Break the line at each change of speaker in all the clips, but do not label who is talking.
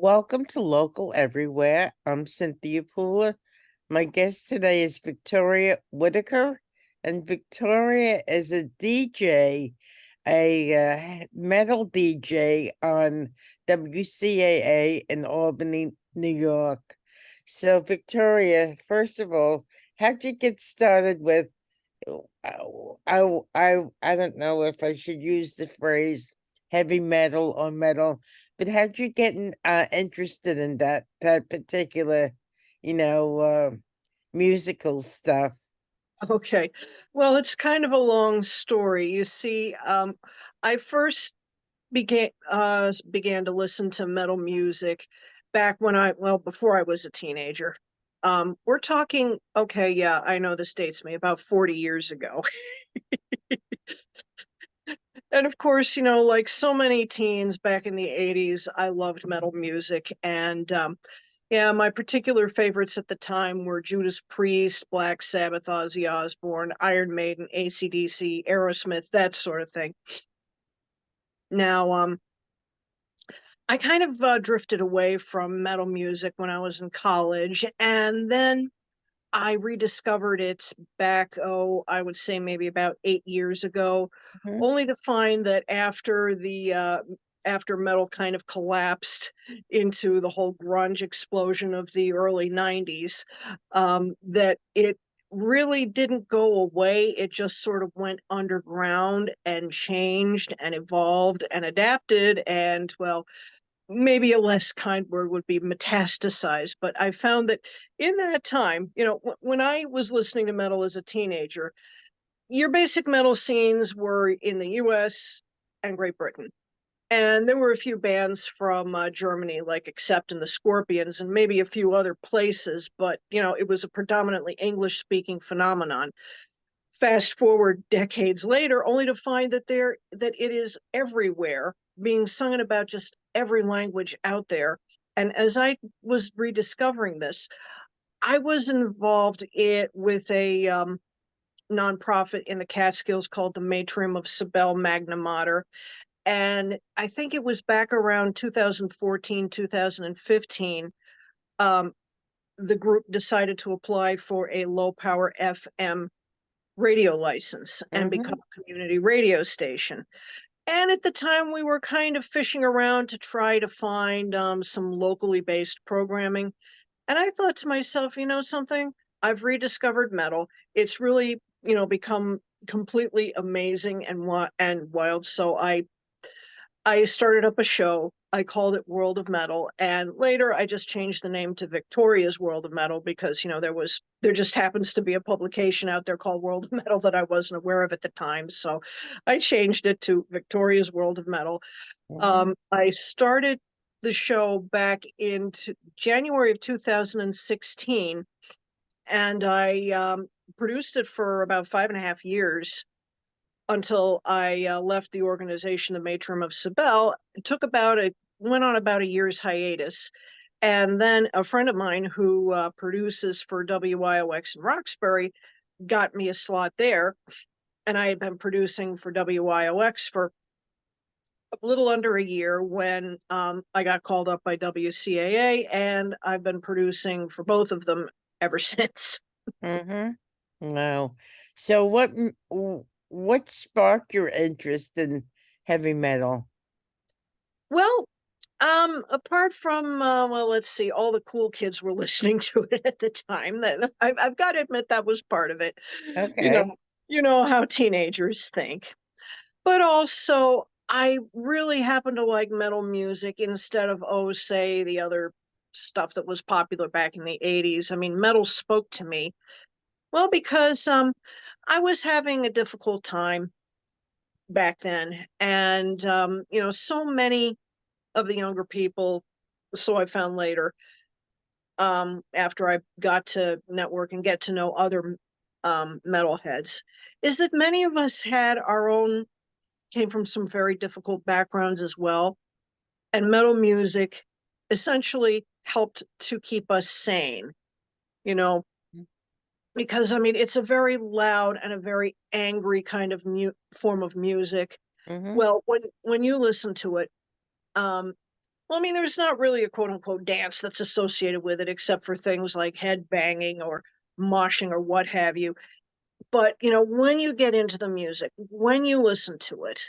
Welcome to Local Everywhere. I'm Cynthia Pooler. My guest today is Viktoria Whittaker, and Victoria is a DJ, a metal DJ on WCAA in Albany, New York. So, Victoria, first of all, how'd you get started with? I don't know if I should use the phrase heavy metal or metal, but how'd you get interested in that particular, you know, musical stuff?
Okay. Well, it's kind of a long story. You see, I first began to listen to metal music back when before I was a teenager. We're talking, okay, yeah, I know this dates me about 40 years ago. And of course, like so many teens back in the 80s, I loved metal music. And yeah, my particular favorites at the time were Judas Priest, Black Sabbath, Ozzy Osbourne, Iron Maiden, AC/DC, Aerosmith, that sort of thing. Now, I kind of drifted away from metal music when I was in college, and then I rediscovered it back, I would say maybe about 8 years ago,
Mhm.
only to find that after metal kind of collapsed into the whole grunge explosion of the early 90s, that it really didn't go away. It just sort of went underground and changed and evolved and adapted and, well, maybe a less kind word would be metastasized, but I found that in that time, when I was listening to metal as a teenager, your basic metal scenes were in the US and Great Britain. And there were a few bands from Germany, like Accept and the Scorpions, and maybe a few other places, but it was a predominantly English speaking phenomenon. Fast forward decades later, only to find that it is everywhere, being sung in about just every language out there. And as I was rediscovering this, I was involved with a nonprofit in the Catskills called the Matrim of Cybele Magna Mater. And I think it was back around 2014, 2015, um, the group decided to apply for a low power FM radio license and become
Mhm.
a community radio station. And at the time, we were kind of fishing around to try to find some locally based programming. And I thought to myself, you know something? I've rediscovered metal. It's really, become completely amazing and wild. So I started up a show. I called it World of Metal, and later I just changed the name to Victoria's World of Metal because there just happens to be a publication out there called World of Metal that I wasn't aware of at the time. So I changed it to Victoria's World of Metal.
Mhm.
I started the show back in January of 2016, and I produced it for about 5.5 years until I left the organization, the Matron of Cybele. It went on about a year's hiatus. And then a friend of mine who produces for WIOX in Roxbury got me a slot there. And I had been producing for WIOX for a little under a year when I got called up by WCAA, and I've been producing for both of them ever since.
Mhm. No. So what sparked your interest in heavy metal?
Well, apart from well, let's see, all the cool kids were listening to it at the time. That I've got to admit that was part of it. You know,
Okay.
you know how teenagers think. But also, I really happen to like metal music instead of, say, the other stuff that was popular back in the 80s. I mean, metal spoke to me. Well, because I was having a difficult time back then, and so many of the younger people, so I found later, after I got to network and get to know other metalheads, is that many of us came from some very difficult backgrounds as well. And metal music essentially helped to keep us sane, you know, because I mean, it's a very loud and a very angry kind of form of music.
Mhm.
Well, when you listen to it, um, Well, I mean, there's not really a quote unquote dance that's associated with it, except for things like head banging or moshing or what have you. But, when you get into the music, when you listen to it,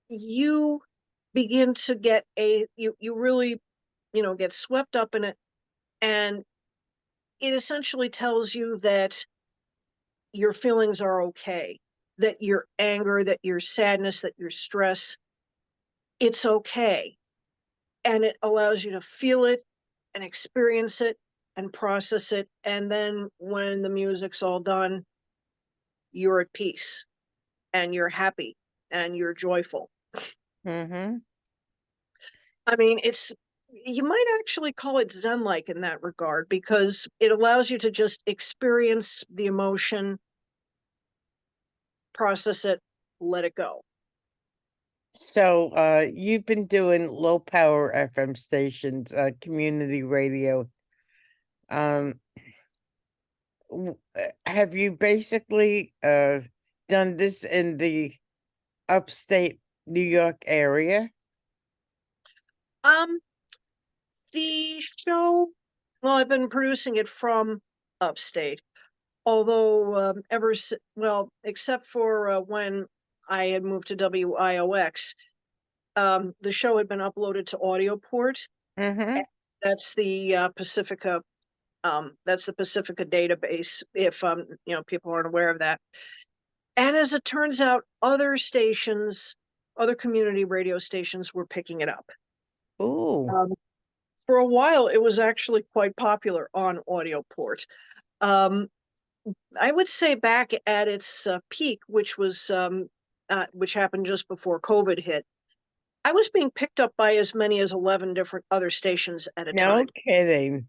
you begin to you really, get swept up in it. And it essentially tells you that your feelings are okay, that your anger, that your sadness, that your stress, it's okay. And it allows you to feel it and experience it and process it. And then when the music's all done, you're at peace and you're happy and you're joyful.
Mm-hmm.
I mean, you might actually call it Zen like in that regard because it allows you to just experience the emotion, process it, let it go.
So, you've been doing low power FM stations, community radio. Um, have you basically done this in the upstate New York area?
Um, the show, well, I've been producing it from upstate, although well, except for when I had moved to WIOX, the show had been uploaded to Audioport.
Mm-hmm.
That's the Pacifica. That's the Pacifica database. If people aren't aware of that. And as it turns out, other community radio stations were picking it up.
Ooh.
Um, for a while, it was actually quite popular on Audioport. Um, I would say back at its peak, which happened just before COVID hit, I was being picked up by as many as 11 different other stations at a
No
time.
kidding.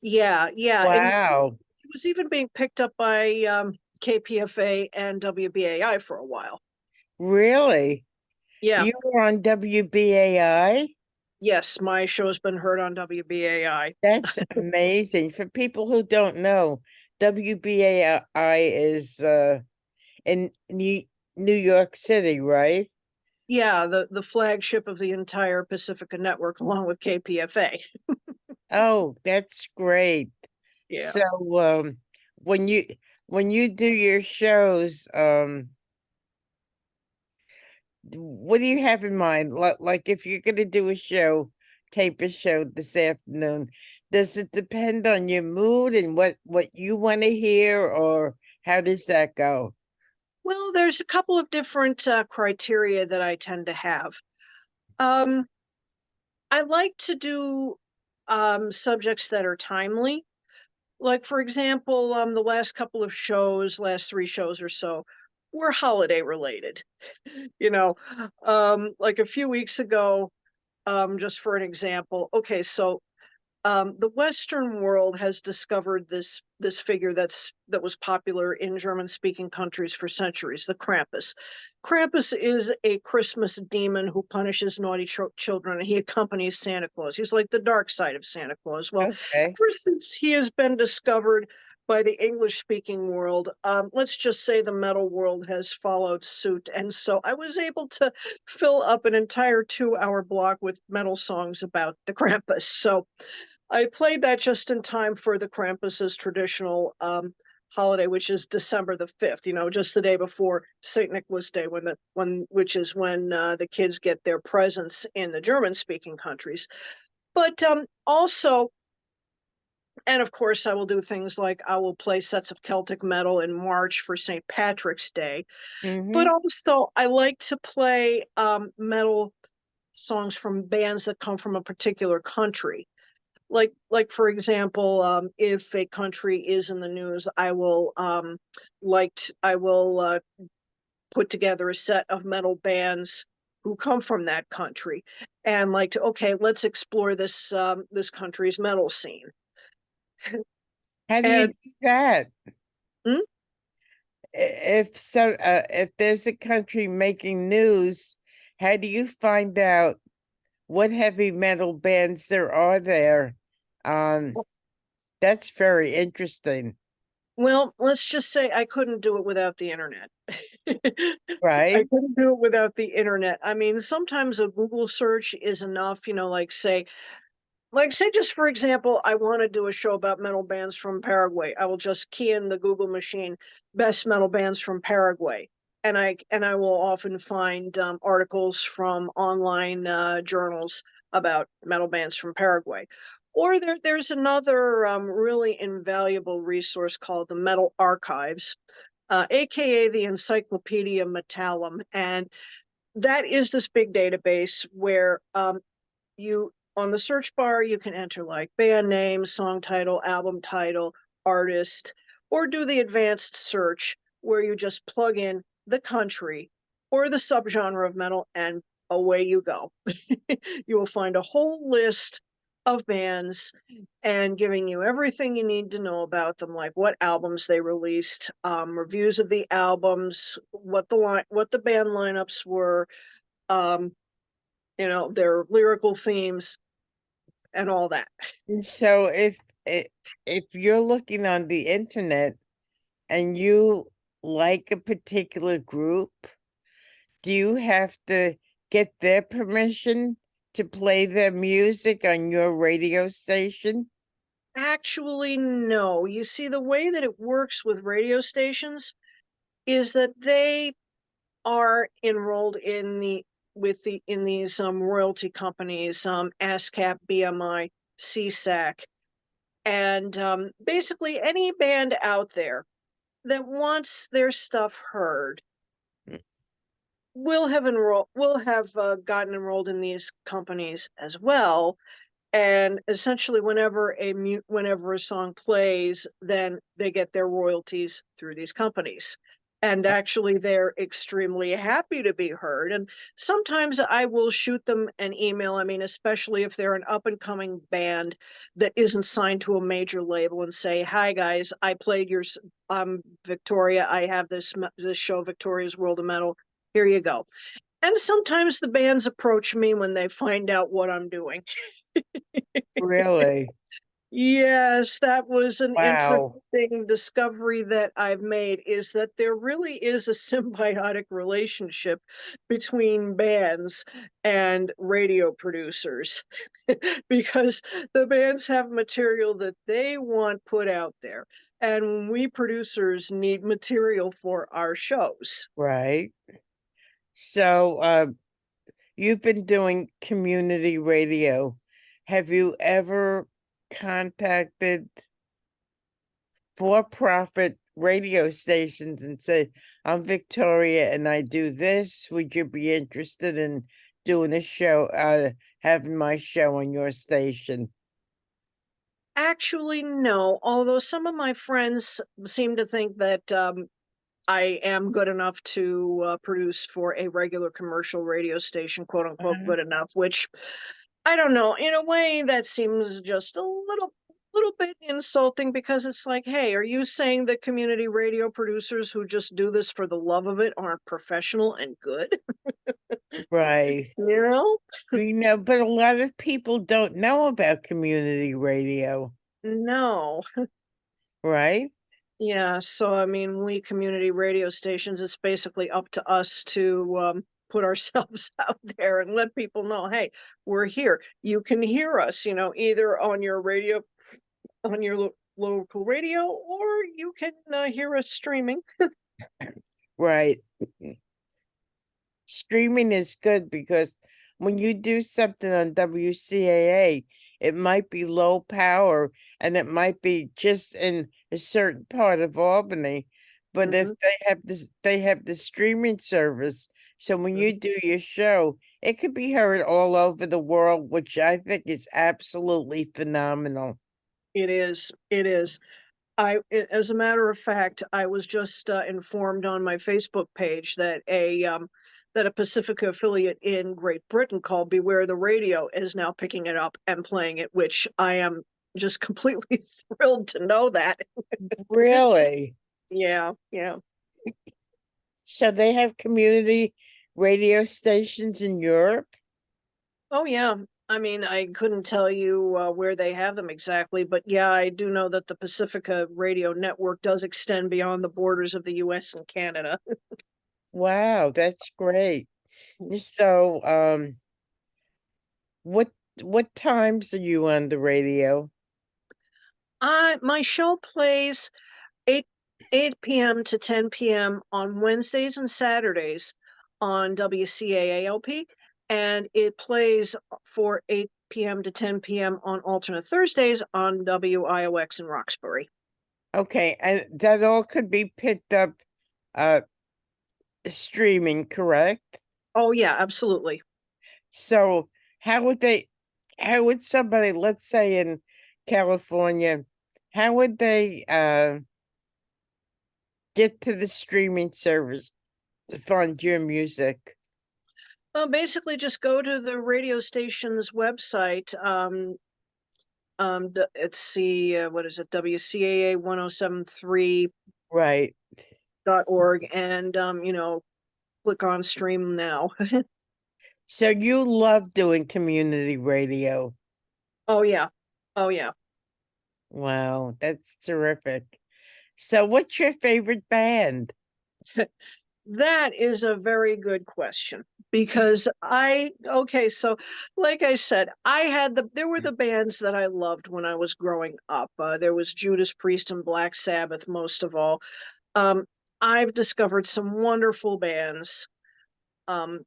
Yeah, yeah. And
Wow.
it was even being picked up by KPFA and WBAI for a while.
Really?
Yeah.
You were on WBAI?
Yes, my show's been heard on WBAI.
That's amazing. For people who don't know, WBAI is in New York City, right?
Yeah, the flagship of the entire Pacifica network, along with KPFA.
Oh, that's great.
Yeah.
So, when you when you do your shows, what do you have in mind? Like if you're gonna do a show, tape a show this afternoon, does it depend on your mood and what you want to hear, or how does that go?
Well, there's a couple of different criteria that I tend to have. Um, I like to do subjects that are timely. Like, for example, the last 3 shows or so, were holiday related. You know, like a few weeks ago, just for an example. Okay, so the Western world has discovered this figure that was popular in German-speaking countries for centuries, the Krampus. Krampus is a Christmas demon who punishes naughty children, and he accompanies Santa Claus. He's like the dark side of Santa Claus. Well,
Okay.
ever since he has been discovered by the English-speaking world, let's just say the metal world has followed suit, and so I was able to fill up an entire 2-hour block with metal songs about the Krampus. So I played that just in time for the Krampus's traditional holiday, which is December the 5th, just the day before St. Nicholas Day, which is when the kids get their presents in the German speaking countries. But also, and of course, I will do things like I will play sets of Celtic metal in March for St. Patrick's Day. But
Mm-hmm.
also, I like to play metal songs from bands that come from a particular country. Like for example, if a country is in the news, I will put together a set of metal bands who come from that country, and okay, let's explore this country's metal scene.
How do you
And
do that?
mm,
If there's a country making news, how do you find out what heavy metal bands there are there? Um, that's very interesting.
Well, let's just say I couldn't do it without the internet. I
right?
couldn't do it without the internet. I mean, sometimes a Google search is enough, like say just for example, I want to do a show about metal bands from Paraguay. I will just key in the Google machine best metal bands from Paraguay. And I will often find articles from online journals about metal bands from Paraguay. Or there's another really invaluable resource called the Metal Archives, aka the Encyclopedia Metallum. And that is this big database where you on the search bar you can enter like band name, song title, album title, artist, or do the advanced search where you just plug in the country or the subgenre of metal and away you go. You will find a whole list of bands and giving you everything you need to know about them, like what albums they released, reviews of the albums, what the band lineups were, um, their lyrical themes and all that.
And so if you're looking on the internet and you like a particular group, do you have to get their permission to play their music on your radio station?
Actually, no. You see, the way that it works with radio stations is that they are enrolled in these royalty companies, ASCAP, BMI, CSAC, and basically any band out there that wants their stuff heard
Mm.
will have gotten enrolled in these companies as well. And essentially whenever a song plays, then they get their royalties through these companies. And actually they're extremely happy to be heard. And sometimes I will shoot them an email. I mean, especially if they're an up and coming band that isn't signed to a major label, and say, hi guys, I played your Victoria, I have this show, Victoria's World of Metal, here you go. And sometimes the bands approach me when they find out what I'm doing.
Really?
Yes, that was an
Wow.
interesting discovery that I've made, is that there really is a symbiotic relationship between bands and radio producers because the bands have material that they want put out there, and we producers need material for our shows.
Right. So you've been doing community radio. Have you ever contacted for-profit radio stations and said, I'm Victoria and I do this. Would you be interested in doing a show, having my show on your station?
Actually, no, although some of my friends seem to think that I am good enough to produce for a regular commercial radio station, quote unquote,
Uh,
good enough, which I don't know. In a way, that seems just a little bit insulting, because it's like, hey, are you saying that community radio producers who just do this for the love of it aren't professional and good?
right.
You know?
But a lot of people don't know about community radio,
No.
right?
Yeah, so I mean, we community radio stations, it's basically up to us to put ourselves out there and let people know, hey, we're here. You can hear us, either on your radio, on your local radio, or you can hear us streaming.
Right. Streaming is good because when you do something on WCAA, it might be low power and it might be just in a certain part of Albany. But if
Hmm.
they have the streaming service. So when you do your show, it could be heard all over the world, which I think is absolutely phenomenal.
It is. It is. As a matter of fact, I was just informed on my Facebook page that a Pacifica affiliate in Great Britain called Beware the Radio is now picking it up and playing it, which I am just completely thrilled to know that.
Really?
Yeah, yeah.
So they have community radio stations in Europe?
Oh, yeah. I mean, I couldn't tell you where they have them exactly, but yeah, I do know that the Pacifica radio network does extend beyond the borders of the US and Canada.
Wow, that's great. So, what what times are you on the radio?
My show plays 8 8 p.m. to 10 p.m. on Wednesdays and Saturdays on WCAA LP, and it plays for 8 p.m. to 10 p.m. on alternate Thursdays on WIOX in Roxbury.
Okay, and that all could be picked up uh streaming, correct?
Oh yeah, absolutely.
So, how would they how would somebody, let's say in California, how would they get to the streaming service to find your music?
Well, basically, just go to the radio station's website. Let's see, what is it? WCAA 1073.org,
Right.
and click on stream now.
So you love doing community radio.
Oh yeah. Oh yeah.
Wow, that's terrific. So what's your favorite band?
That is a very good question because okay, so like I said, there were the bands that I loved when I was growing up. There was Judas Priest and Black Sabbath, most of all. Um, I've discovered some wonderful bands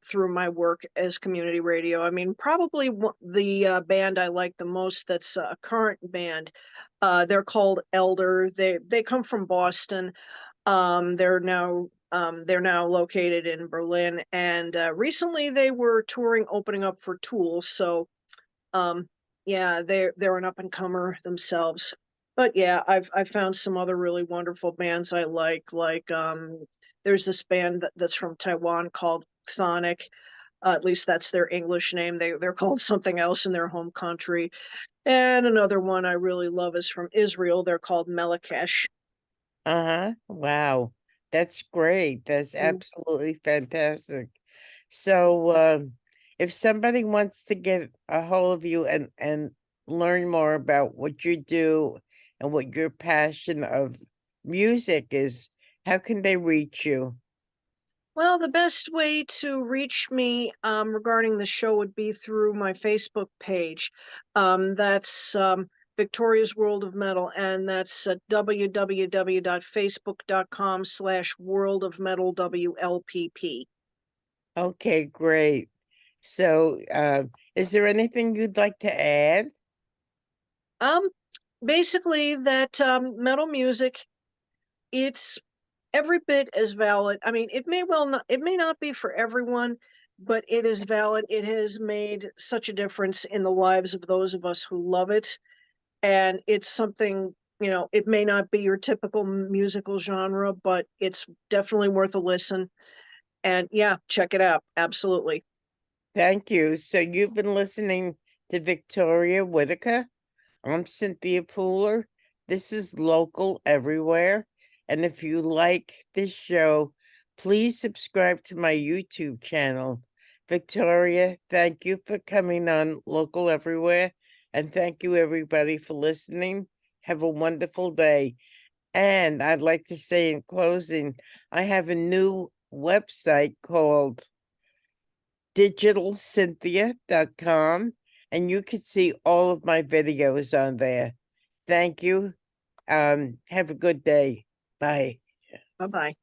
through my work as community radio. I mean, probably the band I like the most that's a current band. They're called Elder. They come from Boston. They're now located in Berlin, and recently they were touring, opening up for Tool. So um, yeah, they're an up and comer themselves. But yeah, I've found some other really wonderful bands I like there's this band that's from Taiwan called Sonic. At least that's their English name. They're called something else in their home country. And another one I really love is from Israel. They're called Melakesh.
Uh-huh. Wow. That's great. That's absolutely fantastic. So, if somebody wants to get a hold of you and learn more about what you do and what your passion of music is, how can they reach you?
Well, the best way to reach me regarding the show would be through my Facebook page. That's Victoria's World of Metal, and that's www.facebook.com/World of Metal WLPP.
Okay, great. So, is there anything you'd like to add?
Um, Basically, that metal music, it's every bit as valid. I mean, it may not be for everyone, but it is valid. It has made such a difference in the lives of those of us who love it. And it's something, it may not be your typical musical genre, but it's definitely worth a listen. And yeah, check it out. Absolutely.
Thank you. So you've been listening to Victoria Whittaker. I'm Cynthia Pooler. This is Local Everywhere. And if you like this show, please subscribe to my YouTube channel. Victoria, thank you for coming on Local Everywhere. And thank you, everybody, for listening. Have a wonderful day. And I'd like to say in closing, I have a new website called digitalcynthia.com, and you can see all of my videos on there. Thank you. Have a good day. Bye.
Bye bye.